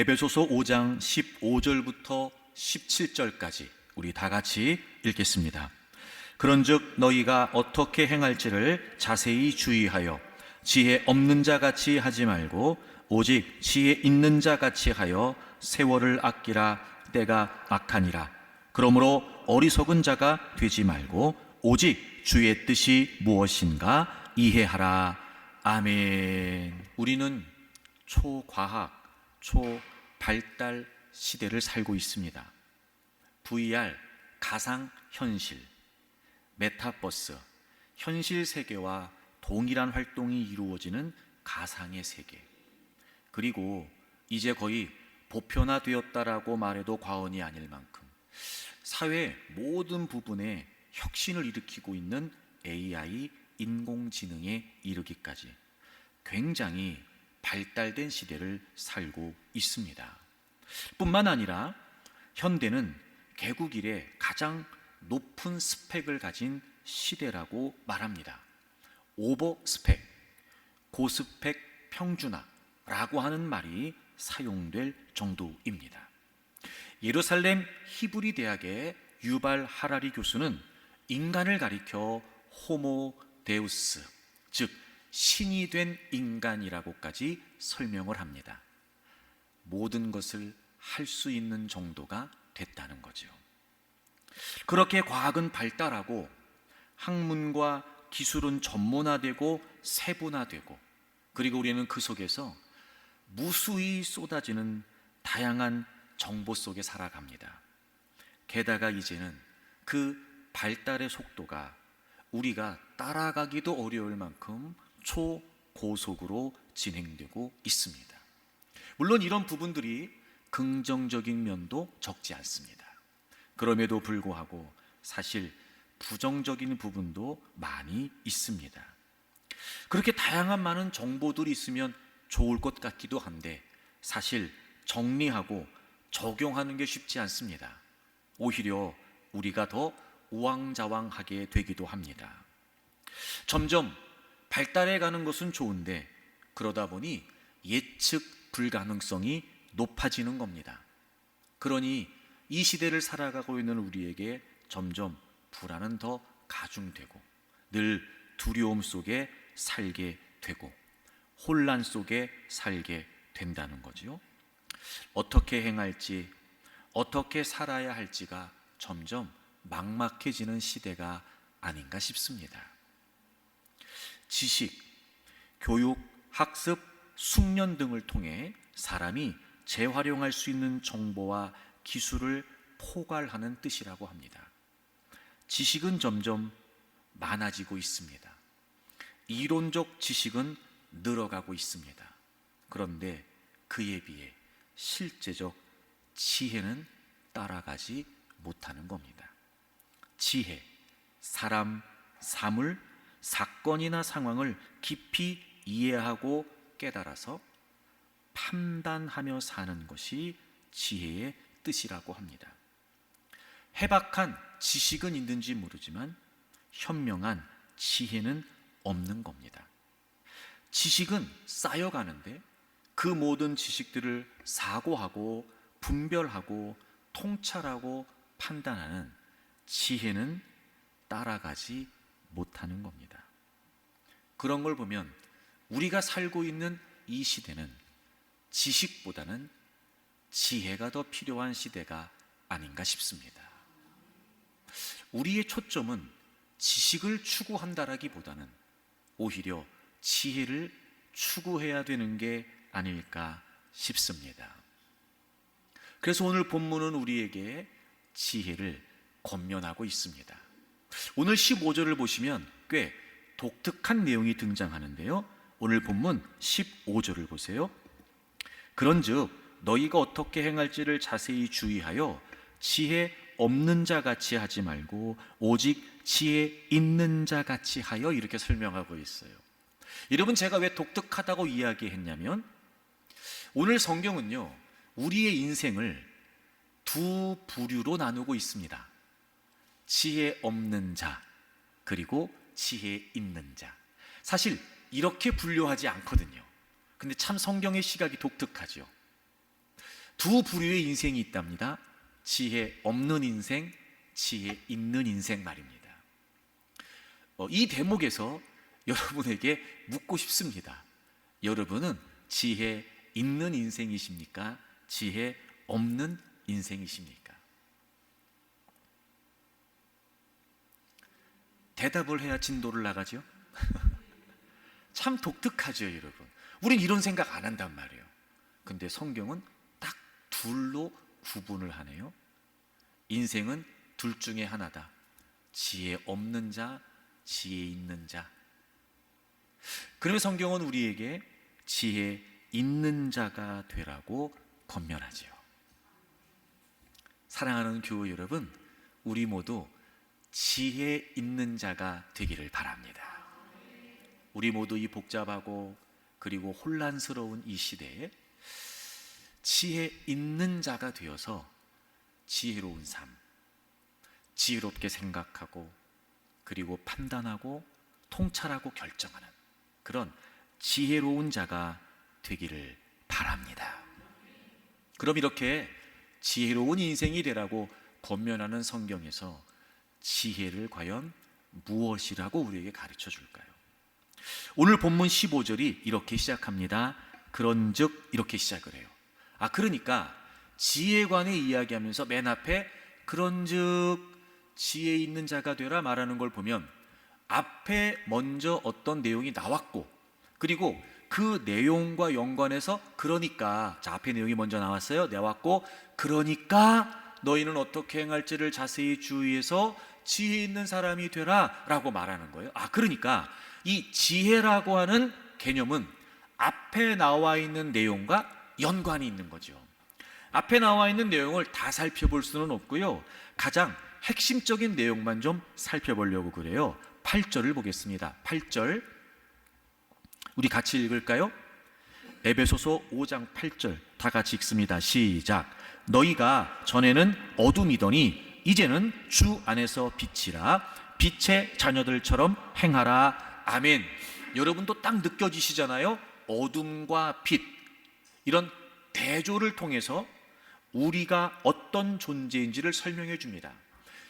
에베소서 5장 15절부터 17절까지 우리 다 같이 읽겠습니다. 그런즉 너희가 어떻게 행할지를 자세히 주의하여 지혜 없는 자 같이 하지 말고 오직 지혜 있는 자 같이 하여 세월을 아끼라. 때가 악하니라. 그러므로 어리석은 자가 되지 말고 오직 주의 뜻이 무엇인가 이해하라. 아멘. 우리는 초과학, 초발달 시대를 살고 있습니다. VR, 가상현실, 메타버스, 현실 세계와 동일한 활동이 이루어지는 가상의 세계, 그리고 이제 거의 보편화되었다라고 말해도 과언이 아닐 만큼 사회 모든 부분에 혁신을 일으키고 있는 AI, 인공지능에 이르기까지 굉장히 발달된 시대를 살고 있습니다. 뿐만 아니라 현대는 개국 이래 가장 높은 스펙을 가진 시대라고 말합니다. 오버 스펙, 고스펙 평준화라고 하는 말이 사용될 정도입니다. 예루살렘 히브리 대학의 유발 하라리 교수는 인간을 가리켜 호모 데우스, 즉 신이 된 인간이라고까지 설명을 합니다. 모든 것을 할 수 있는 정도가 됐다는 거죠. 그렇게 과학은 발달하고 학문과 기술은 전문화되고 세분화되고, 그리고 우리는 그 속에서 무수히 쏟아지는 다양한 정보 속에 살아갑니다. 게다가 이제는 그 발달의 속도가 우리가 따라가기도 어려울 만큼 초고속으로 진행되고 있습니다. 물론 이런 부분들이 긍정적인 면도 적지 않습니다. 그럼에도 불구하고 사실 부정적인 부분도 많이 있습니다. 그렇게 다양한 많은 정보들이 있으면 좋을 것 같기도 한데 사실 정리하고 적용하는 게 쉽지 않습니다. 오히려 우리가 더 우왕좌왕하게 되기도 합니다. 점점 발달해 가는 것은 좋은데 그러다 보니 예측 불가능성이 높아지는 겁니다. 그러니 이 시대를 살아가고 있는 우리에게 점점 불안은 더 가중되고 늘 두려움 속에 살게 되고 혼란 속에 살게 된다는 거죠. 어떻게 행할지, 어떻게 살아야 할지가 점점 막막해지는 시대가 아닌가 싶습니다. 지식, 교육, 학습, 숙련 등을 통해 사람이 재활용할 수 있는 정보와 기술을 포괄하는 뜻이라고 합니다. 지식은 점점 많아지고 있습니다. 이론적 지식은 늘어가고 있습니다. 그런데 그에 비해 실제적 지혜는 따라가지 못하는 겁니다. 지혜, 사람, 사물, 사건이나 상황을 깊이 이해하고 깨달아서 판단하며 사는 것이 지혜의 뜻이라고 합니다. 해박한 지식은 있는지 모르지만 현명한 지혜는 없는 겁니다. 지식은 쌓여가는데 그 모든 지식들을 사고하고 분별하고 통찰하고 판단하는 지혜는 따라가지 못하는 겁니다. 그런 걸 보면 우리가 살고 있는 이 시대는 지식보다는 지혜가 더 필요한 시대가 아닌가 싶습니다. 우리의 초점은 지식을 추구한다라기보다는 오히려 지혜를 추구해야 되는 게 아닐까 싶습니다. 그래서 오늘 본문은 우리에게 지혜를 권면하고 있습니다. 오늘 15절을 보시면 꽤 독특한 내용이 등장하는데요. 오늘 본문 15절을 보세요. 그런즉 너희가 어떻게 행할지를 자세히 주의하여 지혜 없는 자 같이 하지 말고 오직 지혜 있는 자 같이 하여, 이렇게 설명하고 있어요. 여러분, 제가 왜 독특하다고 이야기했냐면 오늘 성경은요 우리의 인생을 두 부류로 나누고 있습니다. 지혜 없는 자, 그리고 지혜 있는 자. 사실 이렇게 분류하지 않거든요. 근데 참 성경의 시각이 독특하죠. 두 부류의 인생이 있답니다. 지혜 없는 인생, 지혜 있는 인생 말입니다. 이 대목에서 여러분에게 묻고 싶습니다. 여러분은 지혜 있는 인생이십니까? 지혜 없는 인생이십니까? 대답을 해야 진도를 나가죠. 참 독특하죠, 여러분. 우린 이런 생각 안 한단 말이에요. 근데 성경은 딱 둘로 구분을 하네요. 인생은 둘 중에 하나다. 지혜 없는 자, 지혜 있는 자. 그러면 성경은 우리에게 지혜 있는 자가 되라고 권면하지요. 사랑하는 교우 여러분, 우리 모두 지혜 있는 자가 되기를 바랍니다. 우리 모두 이 복잡하고 그리고 혼란스러운 이 시대에 지혜 있는 자가 되어서 지혜로운 삶, 지혜롭게 생각하고 그리고 판단하고 통찰하고 결정하는 그런 지혜로운 자가 되기를 바랍니다. 그럼 이렇게 지혜로운 인생이 되라고 권면하는 성경에서 지혜를 과연 무엇이라고 우리에게 가르쳐 줄까요? 오늘 본문 15절이 이렇게 시작합니다. 그런즉 이렇게 시작을 해요. 그러니까 지혜에 관해 이야기하면서 맨 앞에 그런즉 지혜 있는 자가 되라 말하는 걸 보면 앞에 먼저 어떤 내용이 나왔고 그리고 그 내용과 연관해서 그러니까 자 앞에 내용이 먼저 나왔고 그러니까 너희는 어떻게 행할지를 자세히 주의해서 지혜 있는 사람이 되라 라고 말하는 거예요. 그러니까 이 지혜라고 하는 개념은 앞에 나와 있는 내용과 연관이 있는 거죠. 앞에 나와 있는 내용을 다 살펴볼 수는 없고요. 가장 핵심적인 내용만 좀 살펴보려고 그래요. 8절을 보겠습니다. 8절 우리 같이 읽을까요? 에베소서 5장 8절 다 같이 읽습니다. 시작. 너희가 전에는 어둠이더니 이제는 주 안에서 빛이라 빛의 자녀들처럼 행하라. 아멘. 여러분도 딱 느껴지시잖아요. 어둠과 빛 이런 대조를 통해서 우리가 어떤 존재인지를 설명해 줍니다.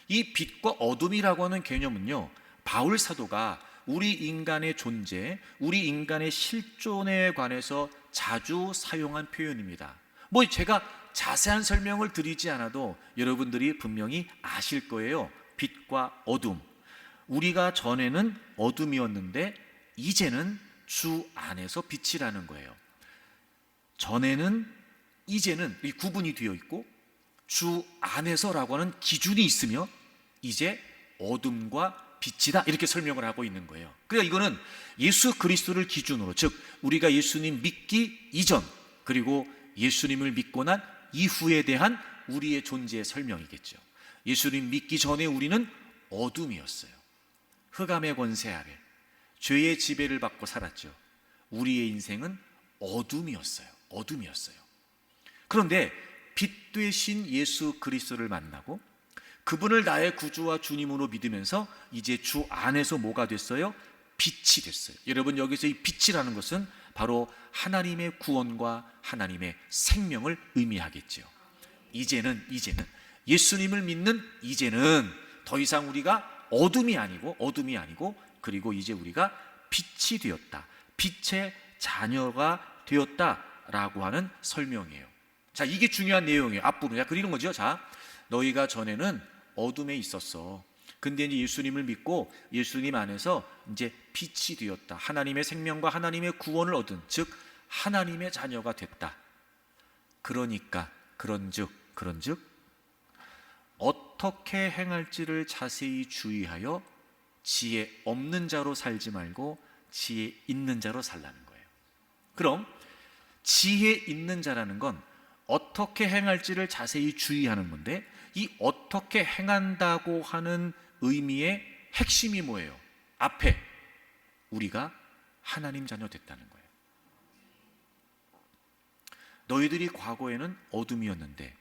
이 빛과 어둠이라고 하는 개념은요, 바울 사도가 우리 인간의 존재, 우리 인간의 실존에 관해서 자주 사용한 표현입니다. 제가 자세한 설명을 드리지 않아도 여러분들이 분명히 아실 거예요. 빛과 어둠. 우리가 전에는 어둠이었는데 이제는 주 안에서 빛이라는 거예요. 전에는, 이제는 이 구분이 되어 있고 주 안에서라고 하는 기준이 있으며 이제 어둠과 빛이다 이렇게 설명을 하고 있는 거예요. 그러니까 이거는 예수 그리스도를 기준으로, 즉 우리가 예수님 믿기 이전 그리고 예수님을 믿고 난 이후에 대한 우리의 존재의 설명이겠죠. 예수님 믿기 전에 우리는 어둠이었어요. 흑암의 권세 아래 죄의 지배를 받고 살았죠. 우리의 인생은 어둠이었어요. 그런데 빛 되신 예수 그리스도를 만나고 그분을 나의 구주와 주님으로 믿으면서 이제 주 안에서 뭐가 됐어요? 빛이 됐어요. 여러분, 여기서 이 빛이라는 것은 바로 하나님의 구원과 하나님의 생명을 의미하겠죠. 이제는 예수님을 믿는 이제는 더 이상 우리가 어둠이 아니고 그리고 이제 우리가 빛이 되었다. 빛의 자녀가 되었다라고 하는 설명이에요. 자, 이게 중요한 내용이에요. 앞부분. 자, 그리는 거죠. 자, 너희가 전에는 어둠에 있었어. 근데 이제 예수님을 믿고 예수님 안에서 이제 빛이 되었다. 하나님의 생명과 하나님의 구원을 얻은, 즉 하나님의 자녀가 됐다. 그러니까 그런즉 어떻게 행할지를 자세히 주의하여 지혜 없는 자로 살지 말고 지혜 있는 자로 살라는 거예요. 그럼 지혜 있는 자라는 건 어떻게 행할지를 자세히 주의하는 건데, 이 어떻게 행한다고 하는 의미의 핵심이 뭐예요? 앞에 우리가 하나님 자녀 됐다는 거예요. 너희들이 과거에는 어둠이었는데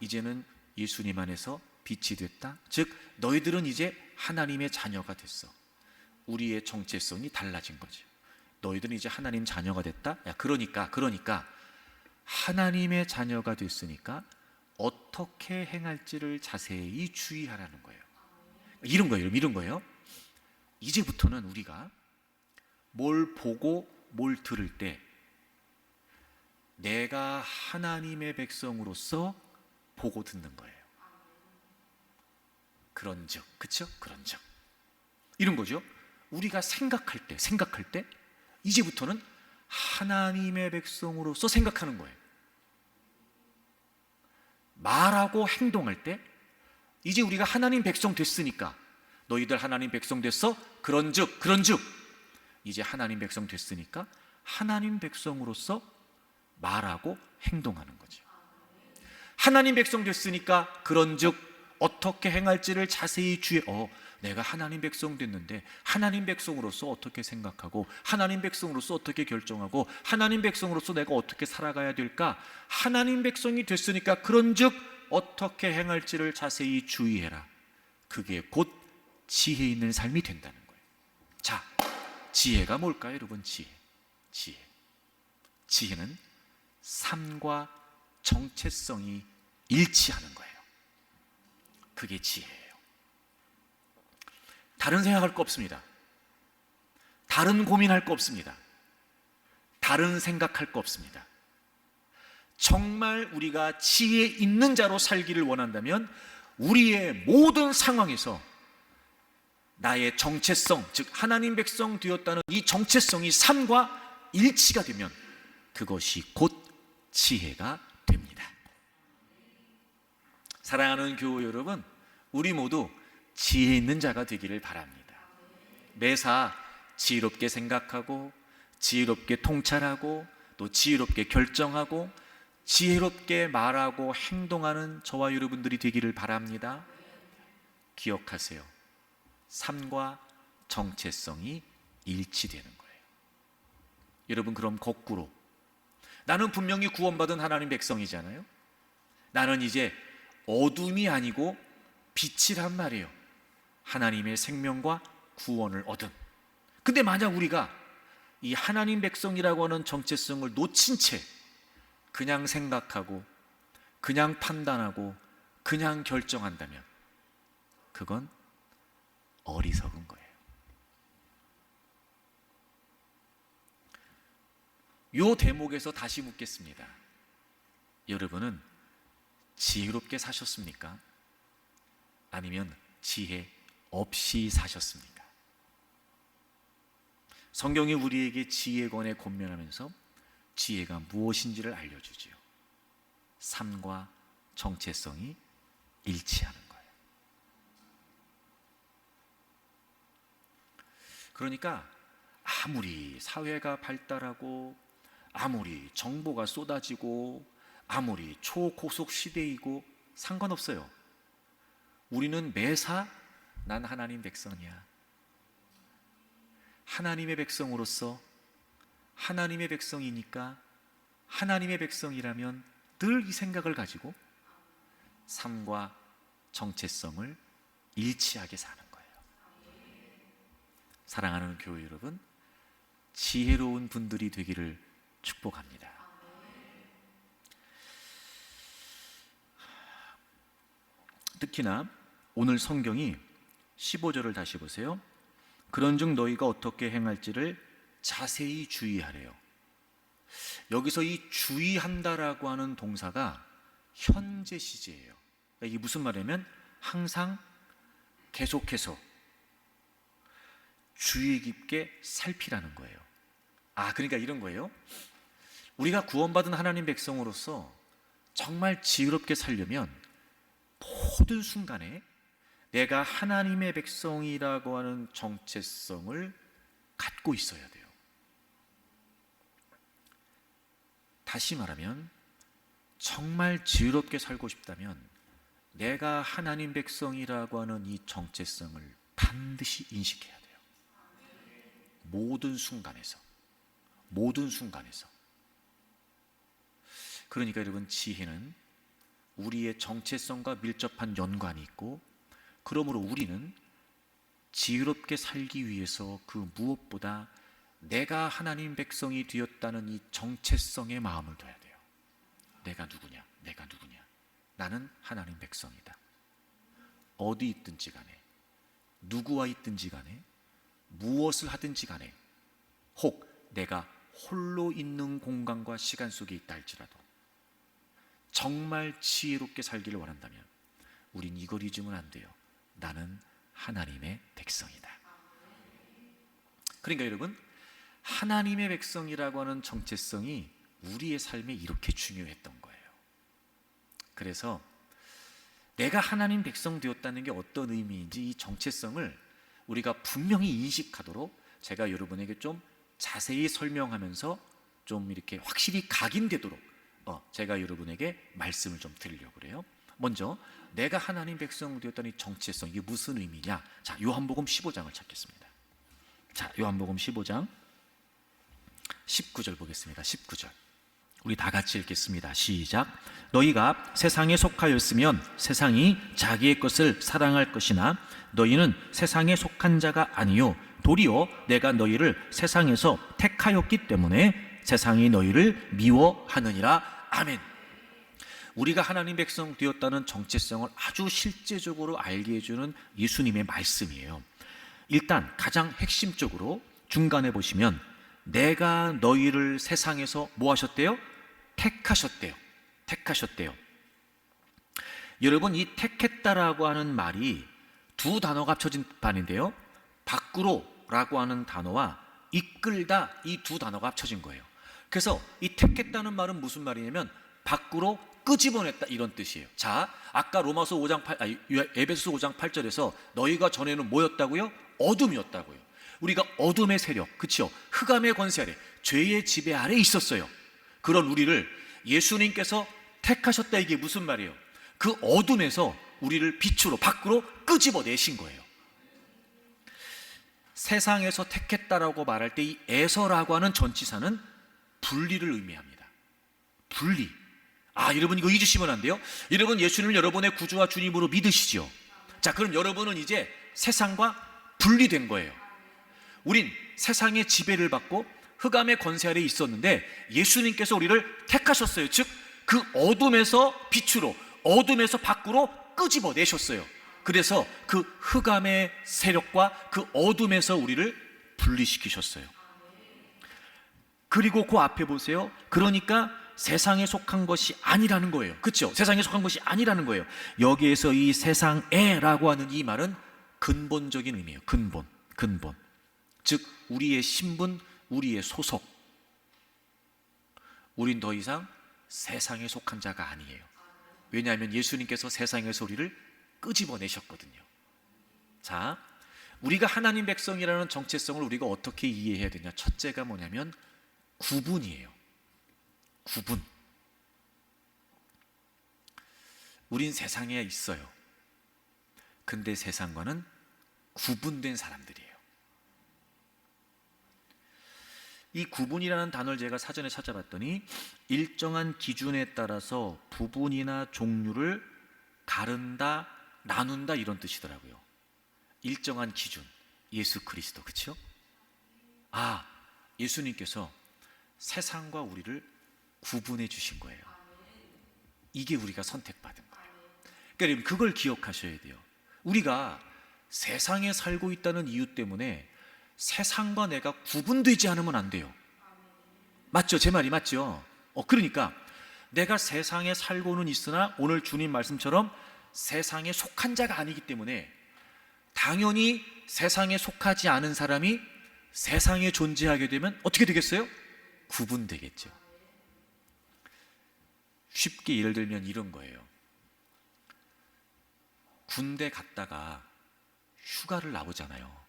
이제는 예수님 안에서 빛이 됐다. 즉 너희들은 이제 하나님의 자녀가 됐어. 우리의 정체성이 달라진 거죠. 너희들은 이제 하나님 자녀가 됐다. 그러니까 하나님의 자녀가 됐으니까 어떻게 행할지를 자세히 주의하라는 거예요. 이런 거예요. 이런 거예요. 이제부터는 우리가 뭘 보고 뭘 들을 때 내가 하나님의 백성으로서 보고 듣는 거예요. 그런즉, 그렇죠? 그런즉 이런 거죠. 우리가 생각할 때 이제부터는 하나님의 백성으로서 생각하는 거예요. 말하고 행동할 때 이제 우리가 하나님 백성 됐으니까, 너희들 하나님 백성 됐어? 그런즉 이제 하나님 백성 됐으니까 하나님 백성으로서 말하고 행동하는 거죠. 하나님 백성 됐으니까 그런즉 어떻게 행할지를 자세히 내가 하나님 백성 됐는데 하나님 백성으로서 어떻게 생각하고 하나님 백성으로서 어떻게 결정하고 하나님 백성으로서 내가 어떻게 살아가야 될까? 하나님 백성이 됐으니까 그런즉 어떻게 행할지를 자세히 주의해라. 그게 곧 지혜 있는 삶이 된다는 거예요. 자, 지혜가 뭘까요, 여러분? 지혜는 삶과 정체성이 일치하는 거예요. 그게 지혜예요. 다른 생각할 거 없습니다. 다른 고민할 거 없습니다. 다른 생각할 거 없습니다. 정말 우리가 지혜 있는 자로 살기를 원한다면 우리의 모든 상황에서 나의 정체성, 즉 하나님 백성 되었다는 이 정체성이 삶과 일치가 되면 그것이 곧 지혜가 됩니다. 사랑하는 교우 여러분, 우리 모두 지혜 있는 자가 되기를 바랍니다. 매사 지혜롭게 생각하고 지혜롭게 통찰하고 또 지혜롭게 결정하고 지혜롭게 말하고 행동하는 저와 여러분들이 되기를 바랍니다. 기억하세요. 삶과 정체성이 일치되는 거예요. 여러분, 그럼 거꾸로 나는 분명히 구원받은 하나님 백성이잖아요. 나는 이제 어둠이 아니고 빛이란 말이에요. 하나님의 생명과 구원을 얻은. 근데 만약 우리가 이 하나님 백성이라고 하는 정체성을 놓친 채 그냥 생각하고 그냥 판단하고 그냥 결정한다면 그건 어리석은 거예요. 이 대목에서 다시 묻겠습니다. 여러분은 지혜롭게 사셨습니까? 아니면 지혜 없이 사셨습니까? 성경이 우리에게 지혜권에 권면하면서 지혜가 무엇인지를 알려주지요. 삶과 정체성이 일치하는 거예요. 그러니까 아무리 사회가 발달하고 아무리 정보가 쏟아지고 아무리 초고속 시대이고 상관없어요. 우리는 매사 난 하나님 백성이야. 하나님의 백성으로서 하나님의 백성이니까 하나님의 백성이라면 늘 이 생각을 가지고 삶과 정체성을 일치하게 사는 거예요. 사랑하는 교회 여러분, 지혜로운 분들이 되기를 축복합니다. 특히나 오늘 성경이 15절을 다시 보세요. 그런즉 너희가 어떻게 행할지를 자세히 주의하래요. 여기서 이 주의한다라고 하는 동사가 현재 시제예요. 이게 무슨 말이냐면 항상 계속해서 주의 깊게 살피라는 거예요. 그러니까 이런 거예요. 우리가 구원받은 하나님 백성으로서 정말 지혜롭게 살려면 모든 순간에 내가 하나님의 백성이라고 하는 정체성을 갖고 있어야 돼요. 다시 말하면 정말 지혜롭게 살고 싶다면 내가 하나님 백성이라고 하는 이 정체성을 반드시 인식해야 돼요. 모든 순간에서. 그러니까 여러분, 지혜는 우리의 정체성과 밀접한 연관이 있고, 그러므로 우리는 지혜롭게 살기 위해서 그 무엇보다 내가 하나님 백성이 되었다는 이 정체성에 마음을 둬야 돼요. 내가 누구냐? 내가 누구냐? 나는 하나님 백성이다. 어디 있든지 간에, 누구와 있든지 간에, 무엇을 하든지 간에, 혹 내가 홀로 있는 공간과 시간 속에 있다 할지라도 정말 지혜롭게 살기를 원한다면 우린 이걸 잊으면 안 돼요. 나는 하나님의 백성이다. 그러니까 여러분, 하나님의 백성이라고 하는 정체성이 우리의 삶에 이렇게 중요했던 거예요. 그래서 내가 하나님 백성 되었다는 게 어떤 의미인지 이 정체성을 우리가 분명히 인식하도록 제가 여러분에게 좀 자세히 설명하면서 좀 이렇게 확실히 각인되도록 제가 여러분에게 말씀을 좀 드리려고 그래요. 먼저 내가 하나님 백성 되었다는 정체성, 이게 무슨 의미냐? 자, 요한복음 15장을 찾겠습니다. 자, 요한복음 15장 19절 보겠습니다. 19절 우리 다 같이 읽겠습니다. 시작. 너희가 세상에 속하였으면 세상이 자기의 것을 사랑할 것이나 너희는 세상에 속한 자가 아니요 도리어 내가 너희를 세상에서 택하였기 때문에 세상이 너희를 미워하느니라. 아멘. 우리가 하나님 백성 되었다는 정체성을 아주 실제적으로 알게 해주는 예수님의 말씀이에요. 일단 가장 핵심적으로 중간에 보시면 내가 너희를 세상에서 뭐 하셨대요? 택하셨대요. 택하셨대요. 여러분, 이 택했다라고 하는 말이 두 단어가 합쳐진 반인데요, 밖으로라고 하는 단어와 이끌다, 이 두 단어가 합쳐진 거예요. 그래서 이 택했다는 말은 무슨 말이냐면 밖으로 끄집어냈다, 이런 뜻이에요. 자, 아까 로마서 5장 8, 에베소서 5장 8절에서 너희가 전에는 뭐였다고요? 어둠이었다고요. 우리가 어둠의 세력, 그렇죠? 흑암의 권세 아래, 죄의 지배 아래 있었어요. 그런 우리를 예수님께서 택하셨다, 이게 무슨 말이에요? 그 어둠에서 우리를 빛으로, 밖으로 끄집어내신 거예요. 세상에서 택했다라고 말할 때 이 에서라고 하는 전치사는 분리를 의미합니다. 분리. 여러분 이거 잊으시면 안 돼요. 여러분 예수님을 여러분의 구주와 주님으로 믿으시죠? 자, 그럼 여러분은 이제 세상과 분리된 거예요. 우린 세상의 지배를 받고 흑암의 권세 아래에 있었는데 예수님께서 우리를 택하셨어요. 즉 그 어둠에서 빛으로, 어둠에서 밖으로 끄집어내셨어요. 그래서 그 흑암의 세력과 그 어둠에서 우리를 분리시키셨어요. 그리고 그 앞에 보세요. 그러니까 세상에 속한 것이 아니라는 거예요. 그렇죠? 세상에 속한 것이 아니라는 거예요. 여기에서 이 세상에라고 하는 이 말은 근본적인 의미예요. 근본. 즉 우리의 신분, 우리의 소속. 우린 더 이상 세상에 속한 자가 아니에요. 왜냐하면 예수님께서 세상에서 우리를 끄집어내셨거든요. 자, 우리가 하나님 백성이라는 정체성을 우리가 어떻게 이해해야 되냐? 첫째가 뭐냐면 구분이에요. 구분. 우린 세상에 있어요. 근데 세상과는 구분된 사람들이에요. 이 구분이라는 단어를 제가 사전에 찾아봤더니 일정한 기준에 따라서 부분이나 종류를 가른다, 나눈다, 이런 뜻이더라고요. 일정한 기준, 예수 그리스도, 그렇죠? 예수님께서 세상과 우리를 구분해 주신 거예요. 이게 우리가 선택받은 거예요. 그러니까 그걸 기억하셔야 돼요. 우리가 세상에 살고 있다는 이유 때문에 세상과 내가 구분되지 않으면 안 돼요. 맞죠? 제 말이 맞죠? 그러니까 내가 세상에 살고는 있으나 오늘 주님 말씀처럼 세상에 속한 자가 아니기 때문에 당연히 세상에 속하지 않은 사람이 세상에 존재하게 되면 어떻게 되겠어요? 구분되겠죠. 쉽게 예를 들면 이런 거예요. 군대 갔다가 휴가를 나오잖아요.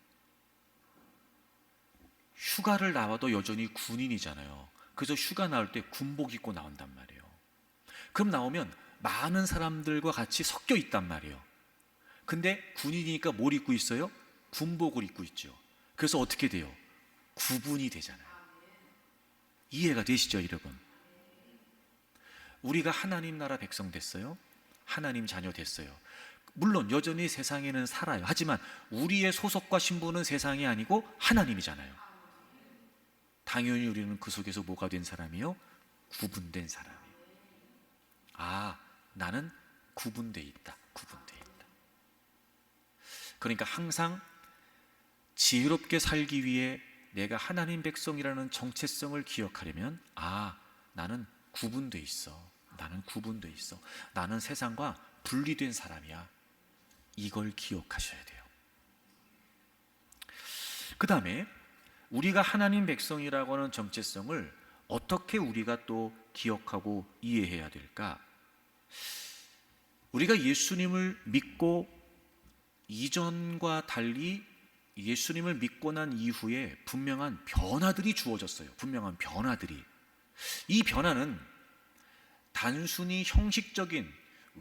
휴가를 나와도 여전히 군인이잖아요. 그래서 휴가 나올 때 군복 입고 나온단 말이에요. 그럼 나오면 많은 사람들과 같이 섞여 있단 말이에요. 근데 군인이니까 뭘 입고 있어요? 군복을 입고 있죠. 그래서 어떻게 돼요? 구분이 되잖아요. 이해가 되시죠, 여러분? 우리가 하나님 나라 백성 됐어요. 하나님 자녀 됐어요. 물론 여전히 세상에는 살아요. 하지만 우리의 소속과 신분은 세상이 아니고 하나님이잖아요. 당연히 우리는 그 속에서 뭐가 된 사람이요? 구분된 사람이에요. 아, 나는 구분돼 있다. 구분돼 있다. 그러니까 항상 지혜롭게 살기 위해 내가 하나님 백성이라는 정체성을 기억하려면, 아, 나는 구분돼 있어. 나는 구분돼 있어. 나는 세상과 분리된 사람이야. 이걸 기억하셔야 돼요. 그 다음에 우리가 하나님 백성이라고 하는 정체성을 어떻게 우리가 또 기억하고 이해해야 될까? 우리가 예수님을 믿고 이전과 달리 예수님을 믿고 난 이후에 분명한 변화들이 주어졌어요. 분명한 변화들이. 이 변화는 단순히 형식적인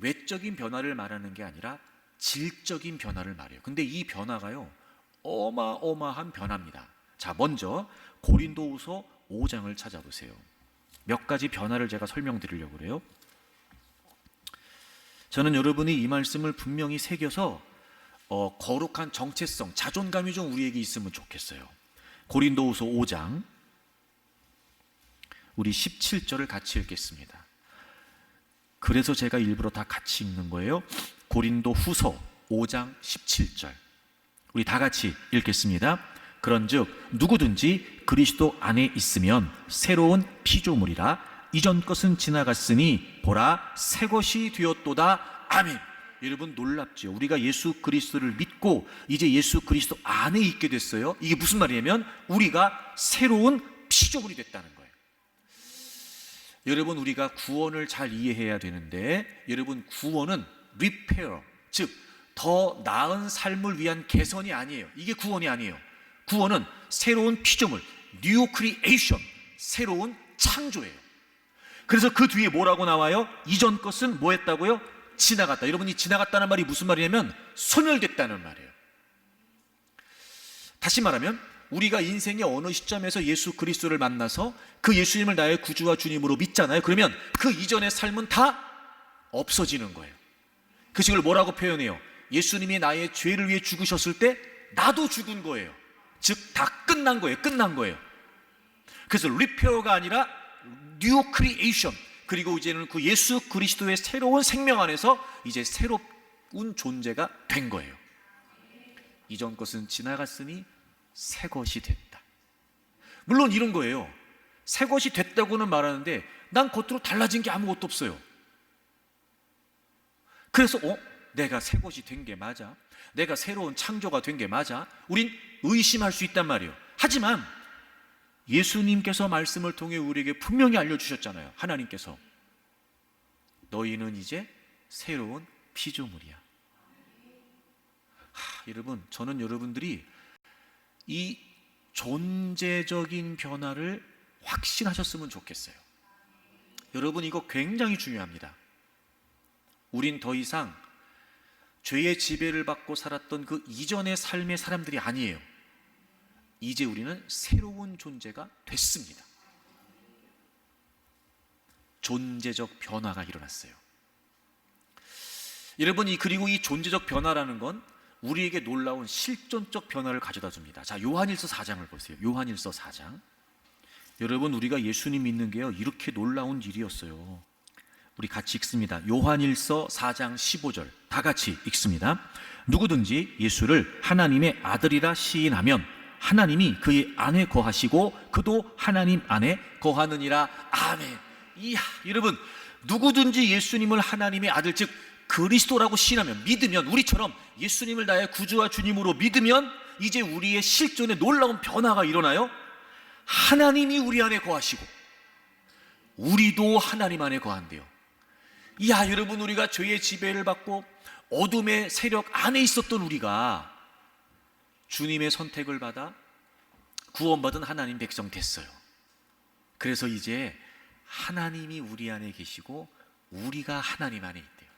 외적인 변화를 말하는 게 아니라 질적인 변화를 말해요. 근데 이 변화가요, 어마어마한 변화입니다. 자, 먼저 고린도후서 5장을 찾아보세요. 몇 가지 변화를 제가 설명드리려고 그래요. 저는 여러분이 이 말씀을 분명히 새겨서 거룩한 정체성, 자존감이 좀 우리에게 있으면 좋겠어요. 고린도후서 5장 우리 17절을 같이 읽겠습니다. 그래서 제가 일부러 다 같이 읽는 거예요. 고린도후서 5장 17절 우리 다 같이 읽겠습니다. 그런즉 누구든지 그리스도 안에 있으면 새로운 피조물이라 이전 것은 지나갔으니 보라 새 것이 되었도다. 아멘. 여러분 놀랍죠? 우리가 예수 그리스도를 믿고 이제 예수 그리스도 안에 있게 됐어요. 이게 무슨 말이냐면 우리가 새로운 피조물이 됐다는 거예요. 여러분 우리가 구원을 잘 이해해야 되는데, 여러분 구원은 repair, 즉 더 나은 삶을 위한 개선이 아니에요. 이게 구원이 아니에요. 구원은 새로운 피조물, new creation, 새로운 창조예요. 그래서 그 뒤에 뭐라고 나와요? 이전 것은 뭐 했다고요? 지나갔다. 여러분이 지나갔다는 말이 무슨 말이냐면 소멸됐다는 말이에요. 다시 말하면 우리가 인생의 어느 시점에서 예수 그리스도를 만나서 그 예수님을 나의 구주와 주님으로 믿잖아요. 그러면 그 이전의 삶은 다 없어지는 거예요. 그 식을 뭐라고 표현해요? 예수님이 나의 죄를 위해 죽으셨을 때 나도 죽은 거예요. 즉 다 끝난 거예요. 끝난 거예요. 그래서 리페어가 아니라 뉴 크리에이션, 그리고 이제는 그 예수 그리스도의 새로운 생명 안에서 이제 새로운 존재가 된 거예요. 이전 것은 지나갔으니 새 것이 됐다. 물론 이런 거예요. 새 것이 됐다고는 말하는데 난 겉으로 달라진 게 아무것도 없어요. 그래서 내가 새 것이 된 게 맞아? 내가 새로운 창조가 된 게 맞아? 우린 의심할 수 있단 말이에요. 하지만 예수님께서 말씀을 통해 우리에게 분명히 알려주셨잖아요. 하나님께서 너희는 이제 새로운 피조물이야. 여러분, 저는 여러분들이 이 존재적인 변화를 확신하셨으면 좋겠어요. 여러분 이거 굉장히 중요합니다. 우린 더 이상 죄의 지배를 받고 살았던 그 이전의 삶의 사람들이 아니에요. 이제 우리는 새로운 존재가 됐습니다. 존재적 변화가 일어났어요. 여러분, 그리고 이 존재적 변화라는 건 우리에게 놀라운 실존적 변화를 가져다 줍니다. 자, 요한일서 4장을 보세요. 요한일서 4장. 여러분, 우리가 예수님 믿는 게요, 이렇게 놀라운 일이었어요. 우리 같이 읽습니다. 요한일서 4장 15절 다 같이 읽습니다. 누구든지 예수를 하나님의 아들이라 시인하면 하나님이 그의 안에 거하시고 그도 하나님 안에 거하느니라. 아멘. 이야, 여러분, 누구든지 예수님을 하나님의 아들, 즉 그리스도라고 시인하면, 믿으면, 우리처럼 예수님을 나의 구주와 주님으로 믿으면 이제 우리의 실존에 놀라운 변화가 일어나요. 하나님이 우리 안에 거하시고 우리도 하나님 안에 거한대요. 이야, 여러분, 우리가 죄의 지배를 받고 어둠의 세력 안에 있었던 우리가 주님의 선택을 받아 구원받은 하나님 백성 됐어요. 그래서 이제 하나님이 우리 안에 계시고 우리가 하나님 안에 있대요.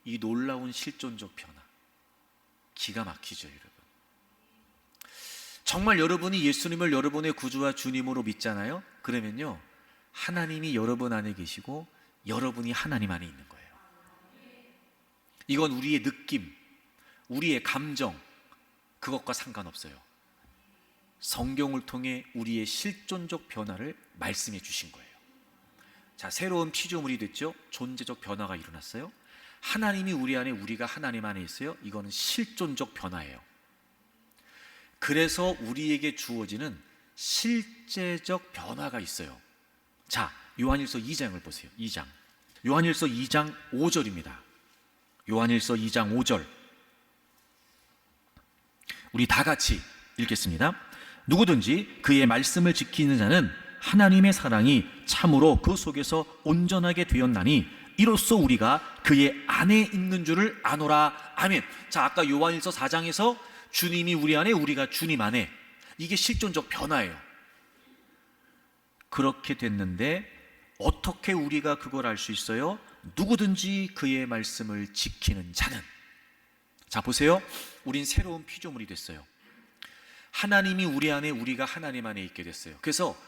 이 놀라운 실존적 변화, 기가 막히죠, 여러분. 정말 여러분이 예수님을 여러분의 구주와 주님으로 믿잖아요. 그러면요, 하나님이 여러분 안에 계시고 여러분이 하나님 안에 있는 거예요. 이건 우리의 느낌, 우리의 감정, 그것과 상관없어요. 성경을 통해 우리의 실존적 변화를 말씀해 주신 거예요. 자, 새로운 피조물이 됐죠. 존재적 변화가 일어났어요. 하나님이 우리 안에, 우리가 하나님 안에 있어요. 이거는 실존적 변화예요. 그래서 우리에게 주어지는 실제적 변화가 있어요. 자, 요한일서 2장을 보세요. 2장. 요한일서 2장 5절입니다. 요한일서 2장 5절. 우리 다 같이 읽겠습니다. 누구든지 그의 말씀을 지키는 자는 하나님의 사랑이 참으로 그 속에서 온전하게 되었나니 이로써 우리가 그의 안에 있는 줄을 아노라. 아멘. 자, 아까 요한일서 4장에서 주님이 우리 안에, 우리가 주님 안에, 이게 실존적 변화예요. 그렇게 됐는데 어떻게 우리가 그걸 알 수 있어요? 누구든지 그의 말씀을 지키는 자는. 자, 보세요. 우린 새로운 피조물이 됐어요. 하나님이 우리 안에, 우리가 하나님 안에 있게 됐어요. 그래서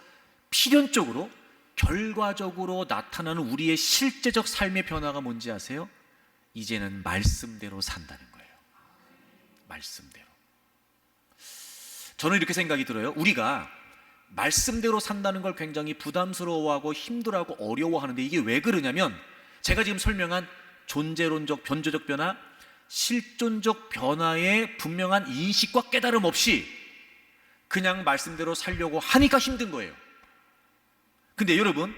필연적으로, 결과적으로 나타나는 우리의 실제적 삶의 변화가 뭔지 아세요? 이제는 말씀대로 산다는 거예요. 말씀대로. 저는 이렇게 생각이 들어요. 우리가 말씀대로 산다는 걸 굉장히 부담스러워하고 힘들어하고 어려워하는데, 이게 왜 그러냐면, 제가 지금 설명한 존재론적, 변조적 변화, 실존적 변화의 분명한 인식과 깨달음 없이 그냥 말씀대로 살려고 하니까 힘든 거예요. 근데 여러분,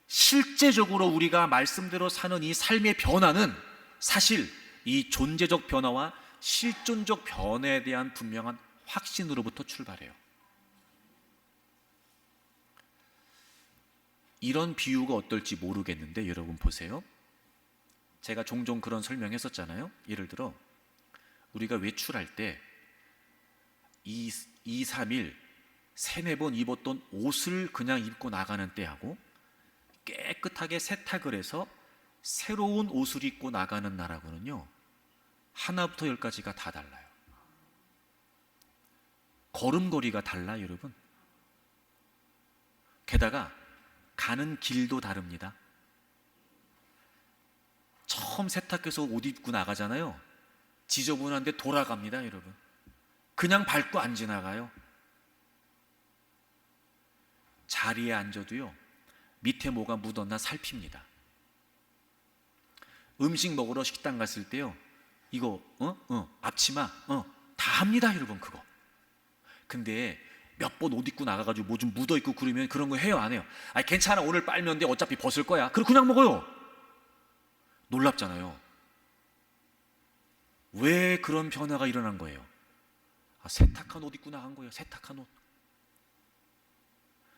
실제적으로 우리가 말씀대로 사는 이 삶의 변화는 사실 이 존재적 변화와 실존적 변화에 대한 분명한 확신으로부터 출발해요. 이런 비유가 어떨지 모르겠는데 여러분 보세요. 제가 종종 그런 설명했었잖아요. 예를 들어 우리가 외출할 때 2, 3일 3, 4번 입었던 옷을 그냥 입고 나가는 때하고 깨끗하게 세탁을 해서 새로운 옷을 입고 나가는 날하고는요, 하나부터 열까지가 다 달라요. 걸음걸이가 달라요, 여러분. 게다가 가는 길도 다릅니다. 처음 세탁해서 옷 입고 나가잖아요. 지저분한데 돌아갑니다, 여러분. 그냥 밟고 안 지나가요. 자리에 앉아도요, 밑에 뭐가 묻었나 살핍니다. 음식 먹으러 식당 갔을 때요, 이거 앞치마 다 합니다, 여러분. 그거. 근데 몇 번 옷 입고 나가가지고 뭐 좀 묻어있고 그러면 그런 거 해요, 안 해요? 아니, 괜찮아, 오늘 빨면 돼, 어차피 벗을 거야. 그냥 먹어요. 놀랍잖아요. 왜 그런 변화가 일어난 거예요? 세탁한 옷 입고 나간 거예요. 세탁한 옷.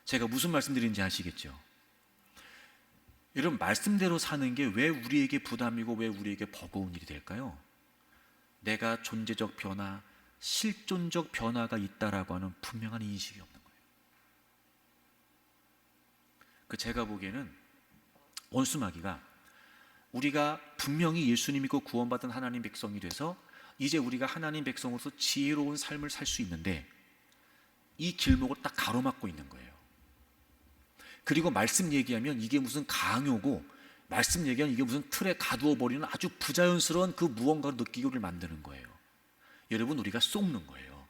제가 무슨 말씀드리는지 아시겠죠? 여러분, 말씀대로 사는 게 왜 우리에게 부담이고 왜 우리에게 버거운 일이 될까요? 내가 존재적 변화, 실존적 변화가 있다라고 하는 분명한 인식이 없는 거예요. 제가 보기에는 원수마귀가 우리가 분명히 예수님 믿고 구원받은 하나님 백성이 돼서 이제 우리가 하나님 백성으로서 지혜로운 삶을 살 수 있는데, 이 길목을 딱 가로막고 있는 거예요. 그리고 말씀 얘기하면 이게 무슨 강요고, 말씀 얘기하면 이게 무슨 틀에 가두어 버리는 아주 부자연스러운 그 무언가를 느끼기를 만드는 거예요. 여러분, 우리가 속는 거예요.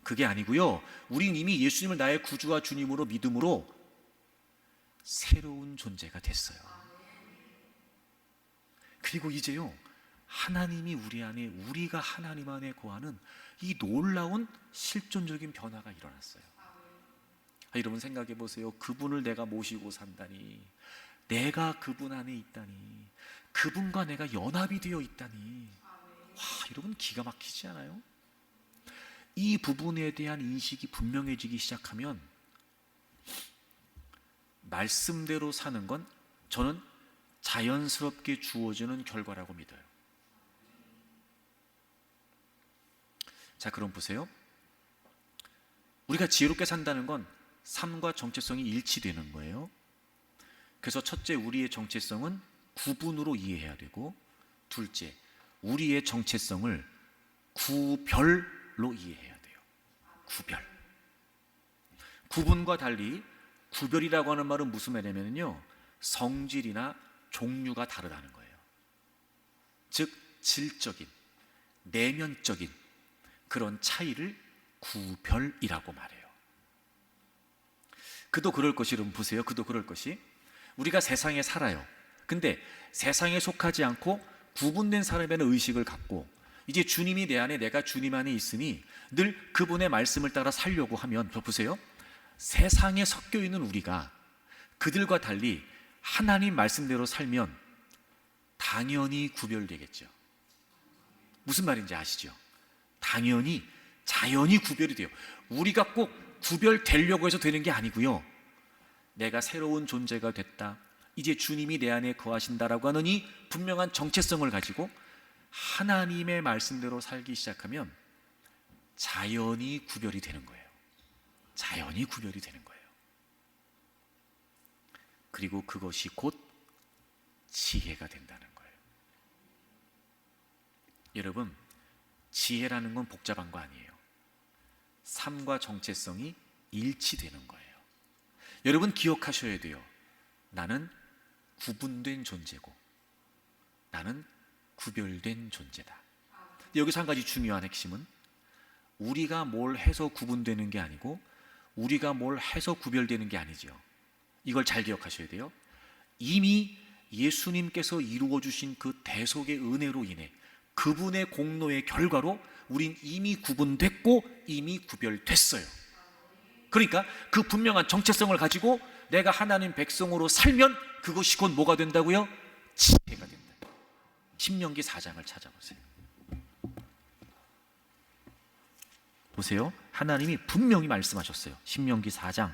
그게 아니고요, 우리는 이미 예수님을 나의 구주와 주님으로 믿음으로 새로운 존재가 됐어요. 그리고 이제요, 하나님이 우리 안에, 우리가 하나님 안에 거하는 이 놀라운 실존적인 변화가 일어났어요. 여러분 생각해 보세요. 그분을 내가 모시고 산다니, 내가 그분 안에 있다니, 그분과 내가 연합이 되어 있다니, 와, 여러분 기가 막히지 않아요? 이 부분에 대한 인식이 분명해지기 시작하면 말씀대로 사는 건 저는 자연스럽게 주어지는 결과라고 믿어요. 자, 그럼 보세요. 우리가 지혜롭게 산다는 건 삶과 정체성이 일치되는 거예요. 그래서 첫째, 우리의 정체성은 구분으로 이해해야 되고, 둘째, 우리의 정체성을 구별로 이해해야 돼요. 구별. 구분과 달리 구별이라고 하는 말은 무슨 말이냐면요, 성질이나 종류가 다르다는 거예요. 즉 질적인, 내면적인 그런 차이를 구별이라고 말해요. 그도 그럴 것이, 여러분 보세요. 그도 그럴 것이, 우리가 세상에 살아요. 근데 세상에 속하지 않고 구분된 사람이라는 의식을 갖고 이제 주님이 내 안에, 내가 주님 안에 있으니 늘 그분의 말씀을 따라 살려고 하면, 보세요, 세상에 섞여 있는 우리가 그들과 달리 하나님 말씀대로 살면 당연히 구별되겠죠. 무슨 말인지 아시죠? 당연히, 자연히 구별이 돼요. 우리가 꼭 구별되려고 해서 되는 게 아니고요, 내가 새로운 존재가 됐다, 이제 주님이 내 안에 거하신다라고 하는 이 분명한 정체성을 가지고 하나님의 말씀대로 살기 시작하면 자연히 구별이 되는 거예요. 자연히 구별이 되는 거예요. 그리고 그것이 곧 지혜가 된다는 거예요. 여러분, 지혜라는 건 복잡한 거 아니에요. 삶과 정체성이 일치되는 거예요. 여러분 기억하셔야 돼요. 나는 구분된 존재고 나는 구별된 존재다. 근데 여기서 한 가지 중요한 핵심은 우리가 뭘 해서 구분되는 게 아니고 우리가 뭘 해서 구별되는 게 아니죠. 이걸 잘 기억하셔야 돼요. 이미 예수님께서 이루어 주신 그 대속의 은혜로 인해 그분의 공로의 결과로 우린 이미 구분됐고 이미 구별됐어요. 그러니까 그 분명한 정체성을 가지고 내가 하나님 백성으로 살면 그것이 곧 뭐가 된다고요? 지혜가 된다. 신명기 4장을 찾아보세요. 보세요. 하나님이 분명히 말씀하셨어요. 신명기 4장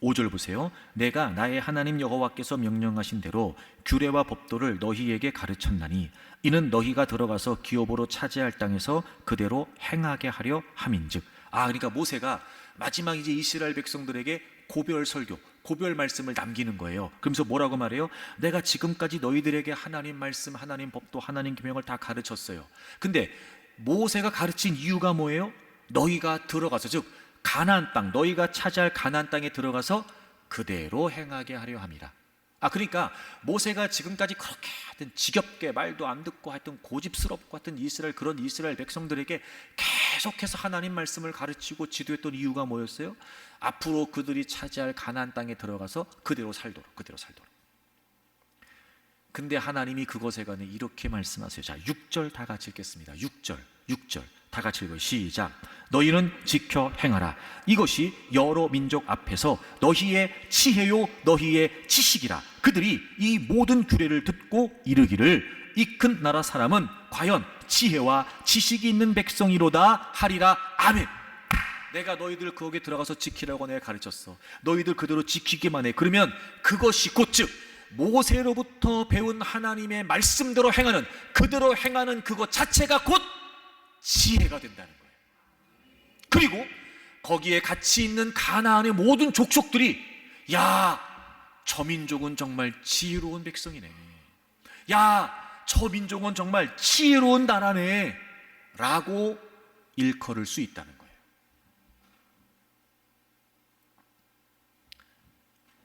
5절 보세요. 내가 나의 하나님 여호와께서 명령하신 대로 규례와 법도를 너희에게 가르쳤나니 이는 너희가 들어가서 기업으로 차지할 땅에서 그대로 행하게 하려 함인즉. 그러니까 모세가 마지막 이제 이스라엘 백성들에게 고별 설교, 고별 말씀을 남기는 거예요. 그러면서 뭐라고 말해요? 내가 지금까지 너희들에게 하나님 말씀, 하나님 법도, 하나님 계명을 다 가르쳤어요. 근데 모세가 가르친 이유가 뭐예요? 너희가 들어가서, 즉 가나안 땅, 너희가 차지할 가나안 땅에 들어가서 그대로 행하게 하려 함이라. 그러니까 모세가 지금까지 그렇게 하여튼 지겹게 말도 안 듣고 하여튼 고집스럽고 하여튼 그런 이스라엘 백성들에게 계속해서 하나님 말씀을 가르치고 지도했던 이유가 뭐였어요? 앞으로 그들이 차지할 가나안 땅에 들어가서 그대로 살도록. 근데 하나님이 그것에 관해 이렇게 말씀하세요. 자, 6절 다 같이 읽겠습니다. 6절 다 같이 읽어요. 시작. 너희는 지켜 행하라. 이것이 여러 민족 앞에서 너희의 지혜요 너희의 지식이라. 그들이 이 모든 규례를 듣고 이르기를 이 큰 나라 사람은 과연 지혜와 지식이 있는 백성이로다 하리라. 아멘. 내가 너희들 거기에 들어가서 지키라고 내가 가르쳤어. 너희들 그대로 지키기만 해. 그러면 그것이 곧 즉 모세로부터 배운 하나님의 말씀대로 행하는, 그대로 행하는 그것 자체가 곧 지혜가 된다는 거예요. 그리고 거기에 같이 있는 가나안의 모든 족속들이 야, 저 민족은 정말 지혜로운 백성이네. 야, 저 민족은 정말 지혜로운 나라네 라고 일컬을 수 있다는 거예요.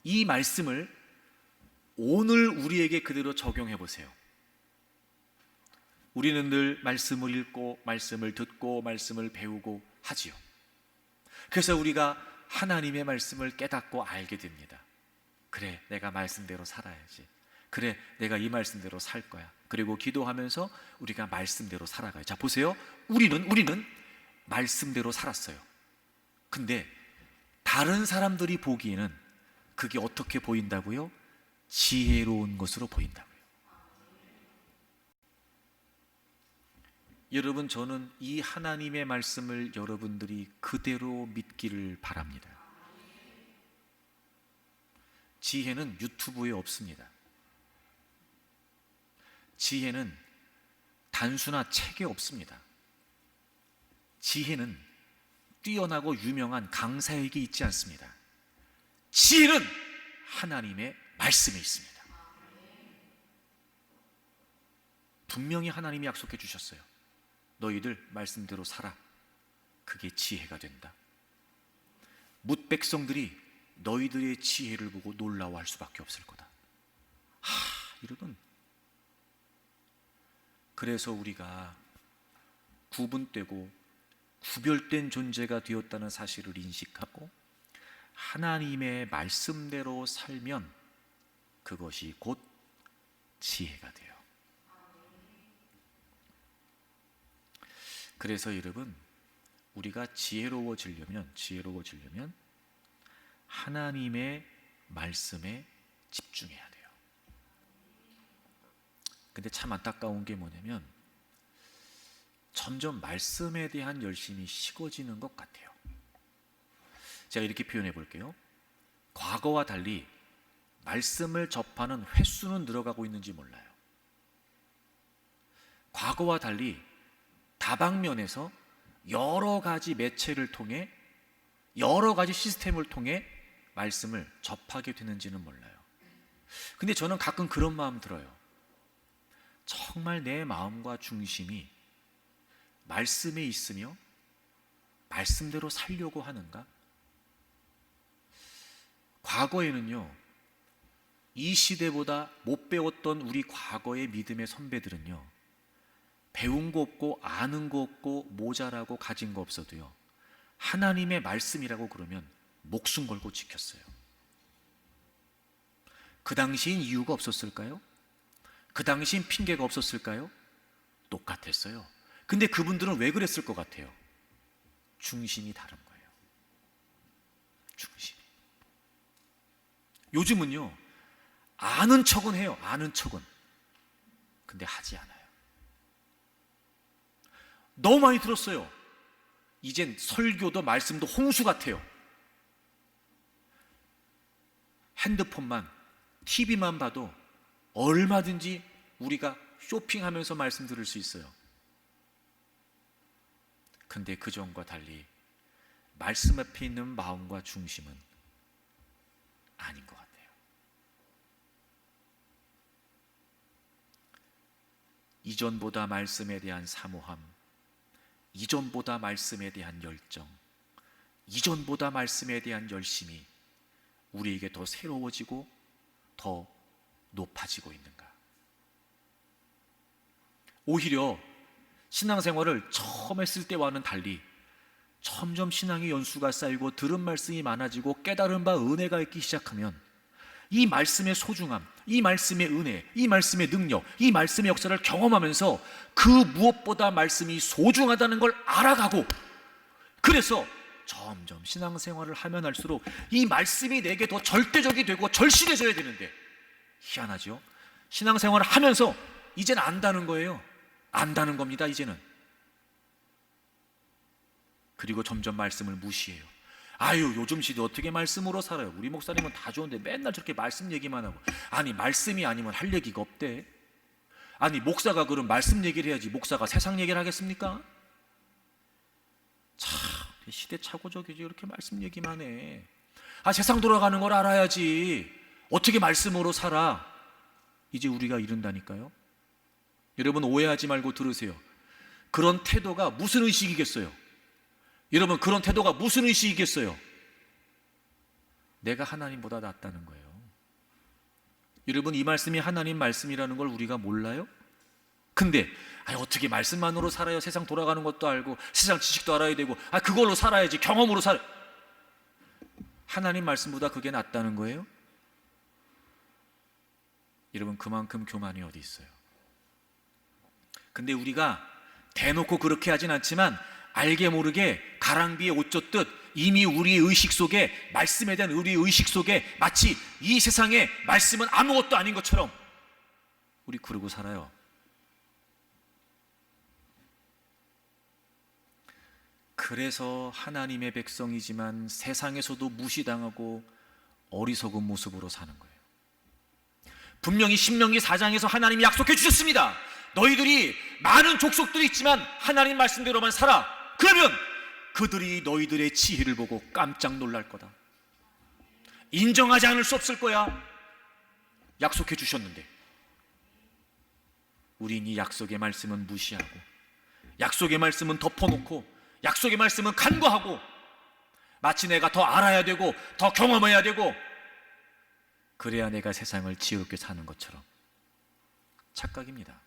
이 말씀을 오늘 우리에게 그대로 적용해 보세요. 우리는 늘 말씀을 읽고 말씀을 듣고 말씀을 배우고 하지요. 그래서 우리가 하나님의 말씀을 깨닫고 알게 됩니다. 그래, 내가 말씀대로 살아야지. 그래, 내가 이 말씀대로 살 거야. 그리고 기도하면서 우리가 말씀대로 살아가요. 자, 보세요. 우리는 말씀대로 살았어요. 근데 다른 사람들이 보기에는 그게 어떻게 보인다고요? 지혜로운 것으로 보인다고요. 여러분, 저는 이 하나님의 말씀을 여러분들이 그대로 믿기를 바랍니다. 지혜는 유튜브에 없습니다. 지혜는 단수나 책에 없습니다. 지혜는 뛰어나고 유명한 강사에게 있지 않습니다. 지혜는 하나님의 말씀에 있습니다. 분명히 하나님이 약속해 주셨어요. 너희들 말씀대로 살아. 그게 지혜가 된다. 뭇 백성들이 너희들의 지혜를 보고 놀라워할 수밖에 없을 거다. 이러던. 그래서 우리가 구분되고 구별된 존재가 되었다는 사실을 인식하고 하나님의 말씀대로 살면 그것이 곧 지혜가 돼요. 그래서 여러분, 우리가 지혜로워지려면 하나님의 말씀에 집중해야 돼요. 근데 참 안타까운 게 뭐냐면 점점 말씀에 대한 열심이 식어지는 것 같아요. 제가 이렇게 표현해 볼게요. 과거와 달리 말씀을 접하는 횟수는 늘어가고 있는지 몰라요. 과거와 달리 다방면에서 여러 가지 매체를 통해, 여러 가지 시스템을 통해 말씀을 접하게 되는지는 몰라요. 근데 저는 가끔 그런 마음 들어요. 정말 내 마음과 중심이 말씀에 있으며 말씀대로 살려고 하는가? 과거에는요, 이 시대보다 못 배웠던 우리 과거의 믿음의 선배들은요, 배운 거 없고 아는 거 없고 모자라고 가진 거 없어도요, 하나님의 말씀이라고 그러면 목숨 걸고 지켰어요. 그 당시엔 이유가 없었을까요? 그 당시엔 핑계가 없었을까요? 똑같았어요. 근데 그분들은 왜 그랬을 것 같아요? 중심이 다른 거예요. 중심이. 요즘은요, 아는 척은 해요. 아는 척은. 근데 하지 않아요. 너무 많이 들었어요. 이젠 설교도 말씀도 홍수 같아요. 핸드폰만, TV만 봐도 얼마든지 우리가 쇼핑하면서 말씀 들을 수 있어요. 근데 그 전과 달리 말씀 앞에 있는 마음과 중심은 아닌 것 같아요. 이전보다 말씀에 대한 사모함, 이전보다 말씀에 대한 열정, 이전보다 말씀에 대한 열심이 우리에게 더 새로워지고 더 높아지고 있는가? 오히려 신앙생활을 처음 했을 때와는 달리 점점 신앙의 연수가 쌓이고 들은 말씀이 많아지고 깨달은 바 은혜가 있기 시작하면 이 말씀의 소중함, 이 말씀의 은혜, 이 말씀의 능력, 이 말씀의 역사를 경험하면서 그 무엇보다 말씀이 소중하다는 걸 알아가고, 그래서 점점 신앙생활을 하면 할수록 이 말씀이 내게 더 절대적이 되고 절실해져야 되는데, 희한하죠? 신앙생활을 하면서 이제는 안다는 거예요. 안다는 겁니다, 이제는. 그리고 점점 말씀을 무시해요. 아유, 요즘 시대 어떻게 말씀으로 살아요? 우리 목사님은 다 좋은데 맨날 저렇게 말씀 얘기만 하고. 아니, 말씀이 아니면 할 얘기가 없대. 아니, 목사가 그럼 말씀 얘기를 해야지 목사가 세상 얘기를 하겠습니까? 참 시대착오적이지, 이렇게 말씀 얘기만 해. 아, 세상 돌아가는 걸 알아야지 어떻게 말씀으로 살아. 이제 우리가 이른다니까요. 여러분, 오해하지 말고 들으세요. 그런 태도가 무슨 의식이겠어요? 여러분, 그런 태도가 무슨 의식이겠어요? 내가 하나님보다 낫다는 거예요. 여러분, 이 말씀이 하나님 말씀이라는 걸 우리가 몰라요? 근데 어떻게 말씀만으로 살아요? 세상 돌아가는 것도 알고 세상 지식도 알아야 되고, 그걸로 살아야지, 경험으로 살아. 하나님 말씀보다 그게 낫다는 거예요? 여러분, 그만큼 교만이 어디 있어요? 근데 우리가 대놓고 그렇게 하진 않지만 알게 모르게 가랑비에 옷 젖듯 이미 우리의 의식 속에, 말씀에 대한 우리의 의식 속에 마치 이 세상에 말씀은 아무것도 아닌 것처럼 우리 그러고 살아요. 그래서 하나님의 백성이지만 세상에서도 무시당하고 어리석은 모습으로 사는 거예요. 분명히 신명기 4장에서 하나님이 약속해 주셨습니다. 너희들이 많은 족속들이 있지만 하나님 말씀대로만 살아. 그러면 그들이 너희들의 지혜를 보고 깜짝 놀랄 거다. 인정하지 않을 수 없을 거야. 약속해 주셨는데 우린 이 약속의 말씀은 무시하고, 약속의 말씀은 덮어놓고, 약속의 말씀은 간과하고, 마치 내가 더 알아야 되고 더 경험해야 되고 그래야 내가 세상을 지혜롭게 사는 것처럼. 착각입니다.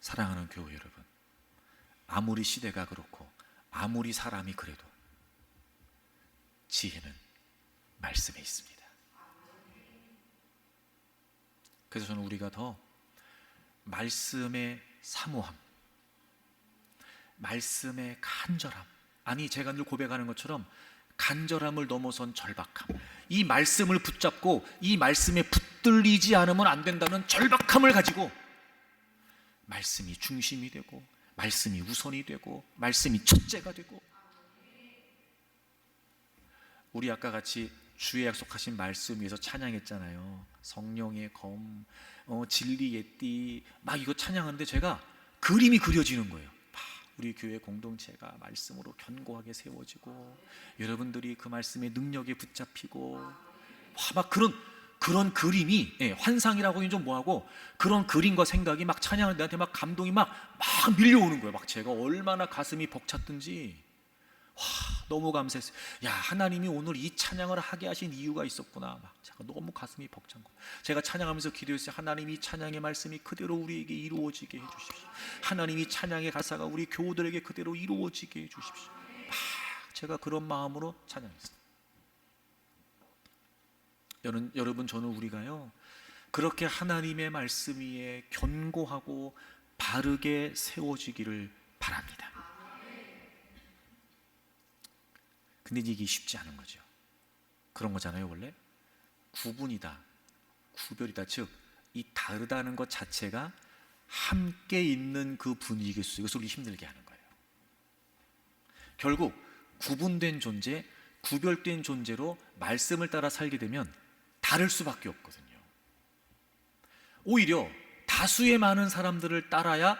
사랑하는 교회 여러분, 아무리 시대가 그렇고 아무리 사람이 그래도 지혜는 말씀에 있습니다. 그래서 저는 우리가 더 말씀의 사모함, 말씀의 간절함, 아니 제가 늘 고백하는 것처럼 간절함을 넘어선 절박함, 이 말씀을 붙잡고 이 말씀에 붙들리지 않으면 안 된다는 절박함을 가지고 말씀이 중심이 되고 말씀이 우선이 되고 말씀이 첫째가 되고, 우리 아까 같이 주의 약속하신 말씀 위에서 찬양했잖아요. 성령의 검, 진리의 띠, 막 이거 찬양하는데 제가 그림이 그려지는 거예요. 우리 교회 공동체가 말씀으로 견고하게 세워지고 여러분들이 그 말씀의 능력에 붙잡히고 막 그런 그림이, 환상이라고 하긴 좀 뭐하고 그런 그림과 생각이 막 찬양을 내한테 막 감동이 막 밀려오는 거예요. 막 제가 얼마나 가슴이 벅찼든지 너무 감사했어요. 야, 하나님이 오늘 이 찬양을 하게 하신 이유가 있었구나. 막 제가 너무 가슴이 벅찬 거예요. 제가 찬양하면서 기도했어요. 하나님 이 찬양의 말씀이 그대로 우리에게 이루어지게 해주십시오. 하나님 이 찬양의 가사가 우리 교우들에게 그대로 이루어지게 해주십시오. 제가 그런 마음으로 찬양했어요. 여러분, 저는 우리가요 그렇게 하나님의 말씀 위에 견고하고 바르게 세워지기를 바랍니다. 근데 이게 쉽지 않은 거죠. 그런 거잖아요. 원래 구분이다, 구별이다, 즉 이 다르다는 것 자체가 함께 있는 그 분위기 속에서 이것을 우리 힘들게 하는 거예요. 결국 구분된 존재, 구별된 존재로 말씀을 따라 살게 되면 다를 수밖에 없거든요. 오히려 다수의 많은 사람들을 따라야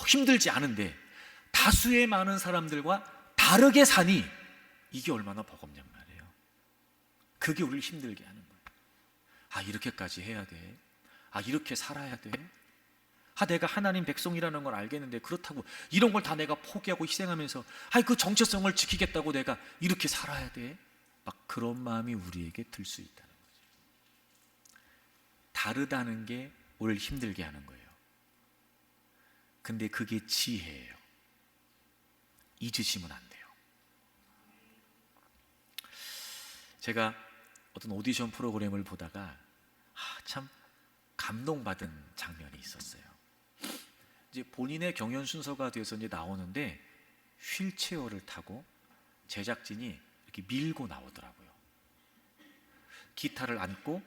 힘들지 않은데 다수의 많은 사람들과 다르게 사니 이게 얼마나 버겁냔 말이에요. 그게 우리를 힘들게 하는 거예요. 이렇게까지 해야 돼. 이렇게 살아야 돼. 내가 하나님 백성이라는 걸 알겠는데 그렇다고 이런 걸 다 내가 포기하고 희생하면서 그 정체성을 지키겠다고 내가 이렇게 살아야 돼. 막 그런 마음이 우리에게 들 수 있다는 거죠. 다르다는 게 우리를 힘들게 하는 거예요. 근데 그게 지혜예요. 잊으시면 안 돼요. 제가 어떤 오디션 프로그램을 보다가 참 감동받은 장면이 있었어요. 이제 본인의 경연 순서가 돼서 이제 나오는데 휠체어를 타고 제작진이 이렇게 밀고 나오더라고요. 기타를 안고,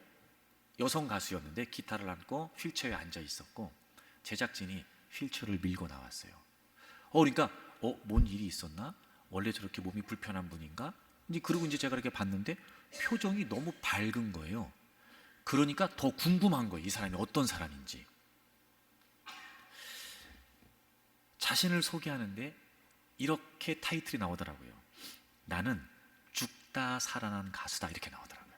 여성 가수였는데 기타를 안고 휠체어에 앉아 있었고 제작진이 휠체어를 밀고 나왔어요. 그러니까 뭔 일이 있었나? 원래 저렇게 몸이 불편한 분인가? 그리고 이제 제가 이렇게 봤는데 표정이 너무 밝은 거예요. 그러니까 더 궁금한 거예요. 이 사람이 어떤 사람인지. 자신을 소개하는데 이렇게 타이틀이 나오더라고요. 나는 죽다 살아난 가수다, 이렇게 나오더라고요.